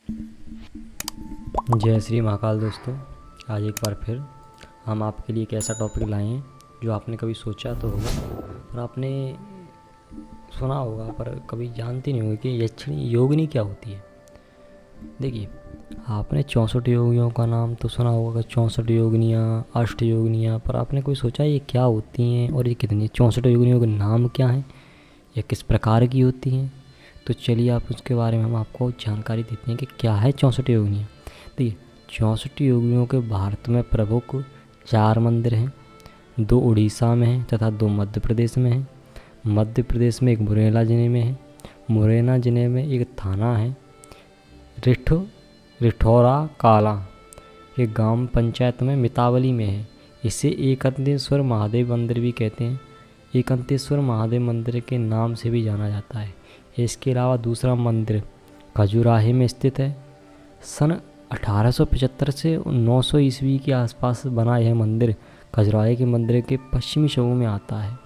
जय श्री महाकाल दोस्तों। आज एक बार फिर हम आपके लिए एक ऐसा टॉपिक लाए हैं जो आपने कभी सोचा तो होगा और आपने सुना होगा पर कभी जानते नहीं होंगे कि यक्षिणी योगिनी क्या होती है। देखिए, आपने 64 योगियों का नाम तो सुना होगा, 64 योगिनियाँ, अष्ट योगिनियाँ, पर आपने कोई सोचा ये क्या होती हैं और ये कितनी 64 योगिनियों के नाम क्या हैं या किस प्रकार की होती हैं। तो चलिए आप उसके बारे में हम आपको जानकारी देते हैं कि क्या है 64 योगिनियाँ। देखिए, 64 योगिनियों के भारत में प्रमुख 4 मंदिर हैं। 2 उड़ीसा में हैं तथा 2 मध्य प्रदेश में हैं। मध्य प्रदेश में एक मुरैना जिले में है। मुरैना जिले में एक थाना है रिठौरा काला, ये ग्राम पंचायत में मितावली में है। इसे एकंतेश्वर महादेव मंदिर भी कहते हैं। एकंतेश्वर महादेव मंदिर के नाम से भी जाना जाता है। इसके अलावा दूसरा मंदिर खजुराहे में स्थित है। सन 1875 से 900 ईस्वी के आसपास बना यह मंदिर खजुराहे के मंदिर के पश्चिमी शोभा में आता है।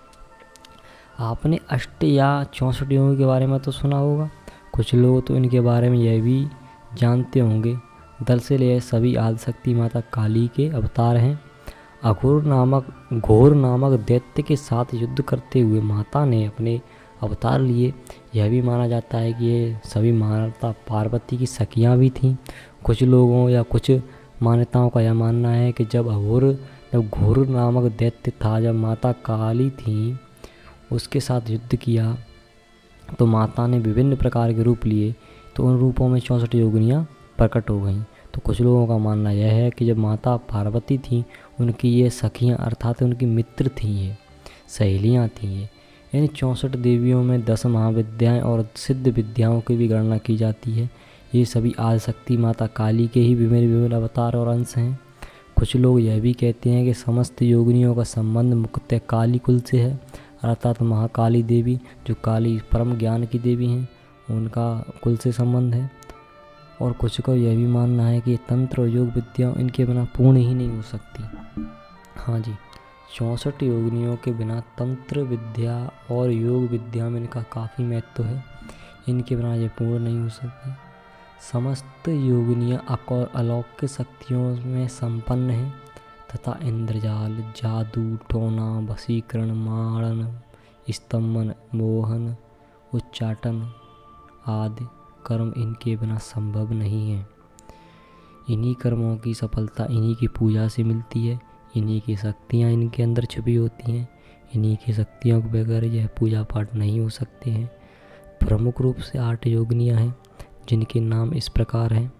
आपने अष्ट या 64 योगियों के बारे में तो सुना होगा, कुछ लोग तो इनके बारे में यह भी जानते होंगे। दरअसल यह सभी आदिशक्ति माता काली के अवतार हैं। घोर नामक दैत्य के साथ युद्ध करते हुए माता ने अपने अवतार लिए। यह भी माना जाता है कि ये सभी माता पार्वती की सखियाँ भी थीं। कुछ लोगों या कुछ मान्यताओं का यह मानना है कि जब घोर नामक दैत्य था, जब माता काली थी उसके साथ युद्ध किया तो माता ने विभिन्न प्रकार के रूप लिए, तो उन रूपों में 64 योगिनियाँ प्रकट हो गईं। तो कुछ लोगों का मानना यह है कि जब माता पार्वती थीं उनकी ये सखियाँ अर्थात उनकी मित्र थीं, ये सहेलियाँ थीं। ये इन 64 देवियों में 10 महाविद्याएँ और सिद्ध विद्याओं की भी गणना की जाती है। ये सभी आदिशक्ति माता काली के ही विभिन्न अवतार और अंश हैं। कुछ लोग यह भी कहते हैं कि समस्त योगिनियों का संबंध मुख्यतः काली कुल से है, अर्थात महाकाली देवी जो काली परम ज्ञान की देवी हैं, उनका कुल से संबंध है। और कुछ को यह भी मानना है कि तंत्र और योग विद्या इनके बिना पूर्ण ही नहीं हो सकती। हाँ जी, 64 योगिनियों के बिना तंत्र विद्या और योग विद्या में इनका काफ़ी महत्व है। इनके बिना ये पूर्ण नहीं हो सकती। समस्त योगिनियाँ अलौकिक शक्तियों में संपन्न हैं तथा इंद्रजाल, जादू, टोना, वशीकरण, मारण, स्तंभन, मोहन, उच्चाटन आदि कर्म इनके बिना संभव नहीं है। इन्हीं कर्मों की सफलता इन्हीं की पूजा से मिलती है। इन्हीं की शक्तियाँ इनके अंदर छुपी होती हैं। इन्हीं की शक्तियों के बगैर यह पूजा पाठ नहीं हो सकते हैं। प्रमुख रूप से 8 योगिनियाँ हैं जिनके नाम इस प्रकार हैं।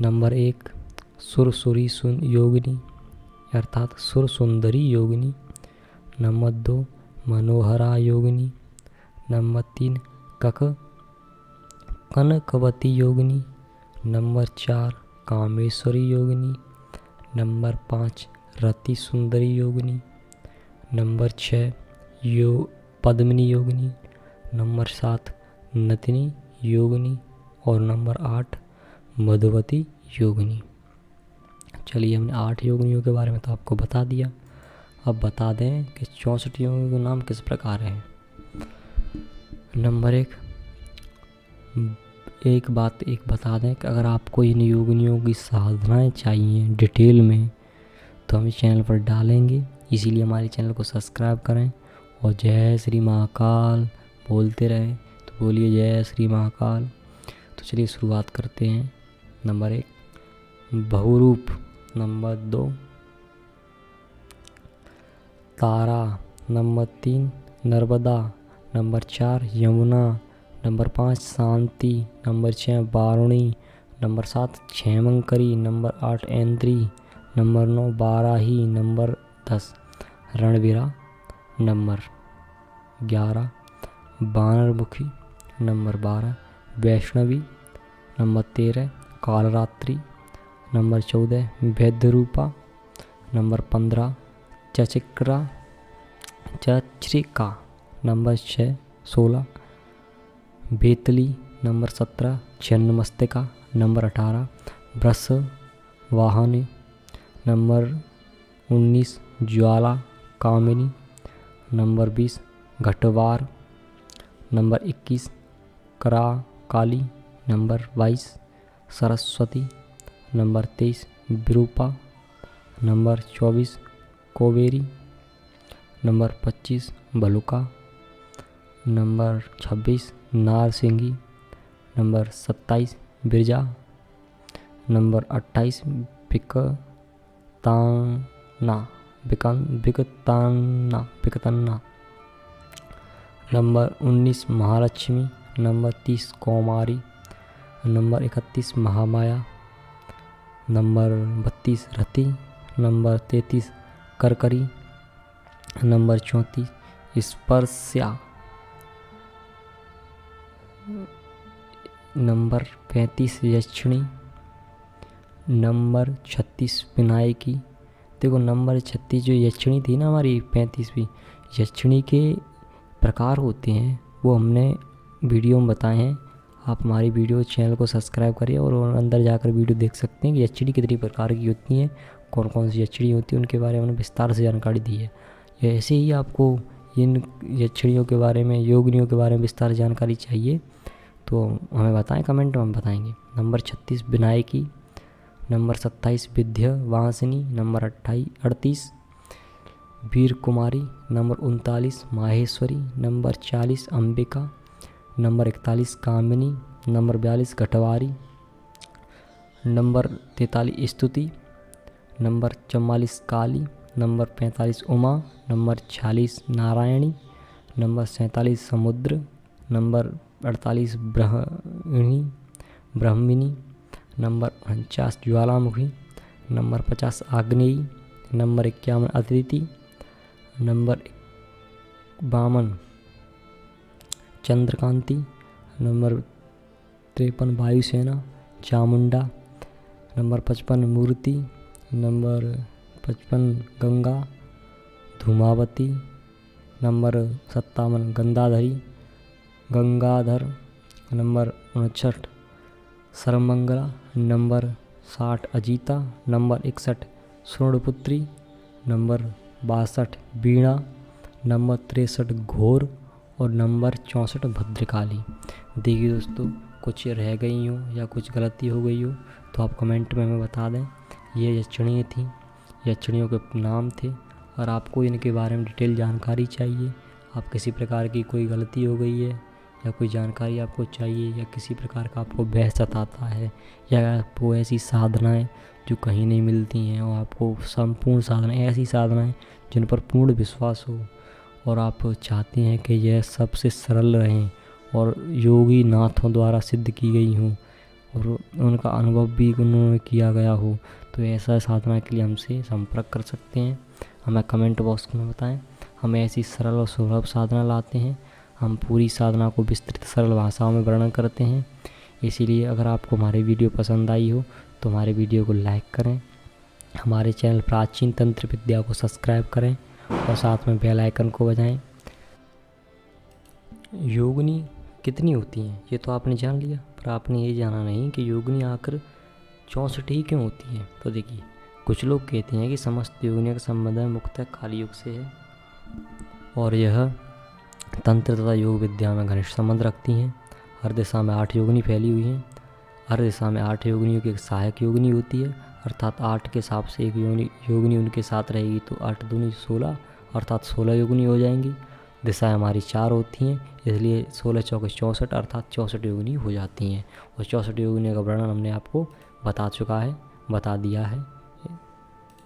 नंबर 1 सुरसुरी योगिनी अर्थात सुर सुंदरी योगिनी। नंबर 2 मनोहरा योगिनी। नंबर 3 कनकवती योगिनी। नंबर 4 कामेश्वरी योगिनी। नंबर 5 रति सुंदरी योगिनी। नंबर 6 पद्मिनी योगिनी। नंबर 7 नतिनी योगिनी और नंबर 8 मधुवती योगिनी। चलिए, हमने 8 योगिनियों के बारे में तो आपको बता दिया। अब बता दें कि 64 योगिनियों के नाम किस प्रकार हैं। नंबर 1 बात बता दें कि अगर आपको इन योगिनियों की साधनाएं चाहिए डिटेल में तो हम इस चैनल पर डालेंगे, इसीलिए हमारे चैनल को सब्सक्राइब करें और जय श्री महाकाल बोलते रहें। तो बोलिए जय श्री महाकाल। तो चलिए शुरुआत करते हैं। Number 1 Bahurup. Number 2 Tara. Number 3 Narmada. Number 4 Yamuna. Number 5 Shanti. Number 6 Varuni. Number 7 Kshemankari. Number 8 Aindri. Number 9 Barahi. Number 10 Ranveera. Number 11 Banarmukhi. Number 12 Vaishnavi. Number 13 Kalratri. Number 14 Vaidyarupa. Number 15 Chachika. Number 16 Betali. Number 17 Chhinnamastika. Number 18 Vrisha Vahini. Number 19 Jwala Kamini. Number 20 Ghatwar. Number 21 Kara काली number 22 Saraswati, number 23 Virupa, number 24 Koveri, number 25 Bhaluka, number 26 Narsingi, number 27 Birja, number 28 Biktanna, number 19 Mahalakshmi, number 30 Kaumari, number 31 Mahamaya, number 32 Rati, number 33 Karkari, number 34 Sparshya, number 35 Yakshini, number 36 Vinayaki. देखो number 36 जो यक्षिणी थी ना हमारी 35वीं, यक्षिणी के प्रकार होते हैं वो हमने वीडियो में बताए हैं। आप हमारी वीडियो चैनल को सब्सक्राइब करिए और अंदर जाकर वीडियो देख सकते हैं कि यक्षिणी कितनी प्रकार की होती हैं, कौन कौन सी यक्षिणी होती है, उनके बारे में हमने विस्तार से जानकारी दी है। ऐसे ही आपको इन यक्षिणियों के बारे में, योगिनियों के बारे में विस्तार जानकारी चाहिए तो हमें बताएं, कमेंट में हम बताएंगे। Number 36 Vinayaki, number 27 Vidyavasini, number 38 Veer Kumari, number 39 Maheshwari, number 40 Ambika, number 41 Kamini, number 42 Ghatwari, number 43 Stuti, number 44 Kali, number 45 Uma, number 46 Narayani, number 47 Samudra, number 48 Brahmini, number 49 Jwalamukhi, number 50 Agneyi, number 51 Aditi, number 52 Chandrakanti, number 53 Vayusena Chamunda, number 55 Murti, number 55 Ganga Dhumavati, number 57 Gangadhar, number 59 Sarvamangala, number 60 Ajita, number 61 स्वर्णपुत्री, number 62 वीणा, नंबर 63 घोर और नंबर 64 भद्रकाली। देखिए दोस्तों, कुछ रह गई हो या कुछ गलती हो गई हो तो आप कमेंट में हमें बता दें। ये यक्षिणियाँ थी, यक्षिणियों के नाम थे और आपको इनके बारे में डिटेल जानकारी चाहिए, आप किसी प्रकार की कोई गलती हो गई है या कोई जानकारी आपको चाहिए या किसी प्रकार का आपको भय सताता है या आपको ऐसी साधनाएं जो कहीं नहीं मिलती हैं और आपको संपूर्ण साधनाएं, ऐसी साधनाएं जिन पर पूर्ण विश्वास हो और आप चाहते हैं कि यह सबसे सरल रहें और योगी नाथों द्वारा सिद्ध की गई हों और उनका अनुभव भी उन्होंने किया गया हो, तो ऐसा साधना के लिए हमसे संपर्क कर सकते हैं। हमें कमेंट बॉक्स में बताएं। हम ऐसी सरल और सुलभ साधना लाते हैं। हम पूरी साधना को विस्तृत सरल भाषाओं में वर्णन करते हैं। इसीलिए अगर आपको हमारी वीडियो पसंद आई हो तो हमारे वीडियो को लाइक करें, हमारे चैनल प्राचीन तंत्र विद्या को सब्सक्राइब करें और साथ में बेल आइकन को बजाएं। योगिनी कितनी होती हैं ये तो आपने जान लिया, पर आपने ये जाना नहीं कि योगिनी आखिर 64 ही क्यों होती हैं। तो देखिए, कुछ लोग कहते हैं कि समस्त योगिनियों का संबंध मुक्तः काली युग से है और यह तंत्र तथा योग विद्या में घनिष्ठ संबंध रखती हैं। हर दिशा में 8 योगिनी फैली हुई हैं। हर दिशा में 8 योगिनियों की एक सहायक योगिनी होती है, अर्थात 8 के हिसाब से एक योगिनी उनके साथ रहेगी तो 8 दूनी 16 अर्थात 16 योगिनी हो जाएंगी। दिशाएं हमारी 4 होती हैं, इसलिए 16 चौके 64 अर्थात 64 योगिनी हो जाती हैं। और 64 योगिनियों का वर्णन हमने आपको बता दिया है।